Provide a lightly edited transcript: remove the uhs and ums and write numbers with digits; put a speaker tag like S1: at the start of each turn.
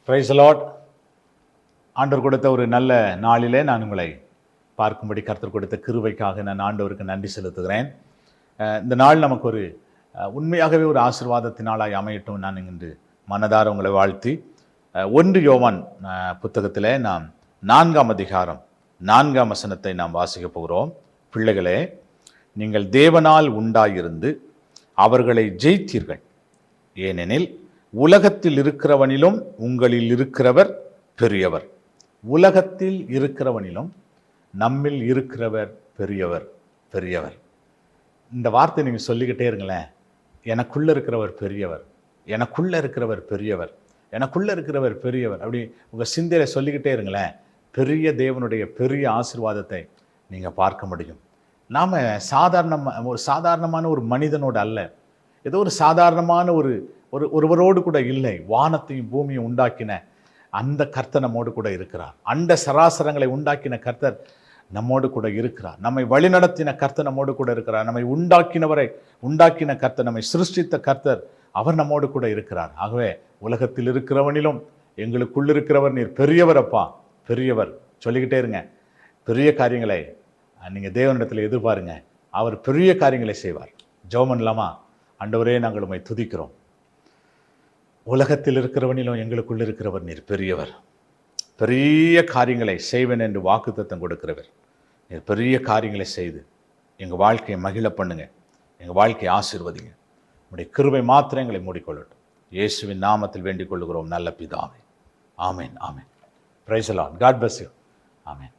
S1: Price the Lord. ஆண்டவர் கொடுத்த ஒரு நல்ல நாளிலே நான் உங்களை பார்க்கும்படி கர்த்தர் கொடுத்த கிருபைக்காக நான் ஆண்டவருக்கு நன்றி செலுத்துகிறேன். இந்த நாள் நமக்கு ஒரு உண்மையாகவே ஒரு ஆசீர்வாதத்தினாலாய் அமையட்டும். நான் இன்று மனதார உங்களை வாழ்த்தி 1 யோவான் புத்தகத்தில் நாம் 4ஆம் அதிகாரம் 4ஆம் வசனத்தை நாம் வாசிக்க போகிறோம். பிள்ளைகளே, நீங்கள் தேவனால் உண்டாயிருந்து அவர்களை ஜெயித்தீர்கள். ஏனெனில் உலகத்தில் இருக்கிறவனிலும் உங்களில் இருக்கிறவர் பெரியவர். உலகத்தில் இருக்கிறவனிலும் நம்மில் இருக்கிறவர் பெரியவர். பெரியவர் இந்த வார்த்தை நீங்கள் சொல்லிக்கிட்டே இருங்களேன். எனக்குள்ள இருக்கிறவர் பெரியவர், எனக்குள்ள இருக்கிறவர் பெரியவர், எனக்குள்ள இருக்கிறவர் பெரியவர். அப்படி உங்கள் சிந்தையில் சொல்லிக்கிட்டே இருங்களேன். பெரிய தேவனுடைய பெரிய ஆசீர்வாதத்தை நீங்கள் பார்க்க முடியும். நாம் சாதாரணமான ஒரு மனிதனோடு அல்ல, ஏதோ ஒரு சாதாரணமான ஒருவரோடு கூட இல்லை. வானத்தையும் பூமியும் உண்டாக்கின அந்த கர்த்தர் நம்மோடு கூட இருக்கிறார். அண்ட சராசரங்களை உண்டாக்கின கர்த்தர் நம்மோடு கூட இருக்கிறார். நம்மை வழிநடத்தின கர்த்தர் நம்மோடு கூட இருக்கிறார். நம்மை உண்டாக்கின கர்த்தர், நம்மை சிருஷ்டித்த கர்த்தர், அவர் நம்மோடு கூட இருக்கிறார். ஆகவே உலகத்தில் இருக்கிறவனிலும் எங்களுக்குள் இருக்கிறவர் நீர் பெரியவர் அப்பா, பெரியவர். சொல்லிக்கிட்டே இருங்க. பெரிய காரியங்களை நீங்கள் தேவனிடத்தில் எதிர்பாருங்க. அவர் பெரிய காரியங்களை செய்வார். ஜெபம் பண்ணலாமா? ஆண்டவரே, நாங்கள் உம்மை துதிக்கிறோம். உலகத்தில் இருக்கிறவனிலும் எங்களுக்குள் இருக்கிறவர் நீர் பெரியவர். பெரிய காரியங்களை செய்வேன் என்று வாக்குத்தத்தம் கொடுக்கிறவர் நீர். பெரிய காரியங்களை செய்து எங்கள் வாழ்க்கையை மகிழ பண்ணுங்க, எங்கள் வாழ்க்கையை ஆசீர்வதிங்க. உம்முடைய கிருபை மாத்திரம் எங்களை மூடிக்கொள்ளட்டும். இயேசுவின் நாமத்தில் வேண்டிக் கொள்ளுகிறோம் நல்ல பிதாவே. ஆமேன், ஆமேன். Praise the lord. God bless you. Amen.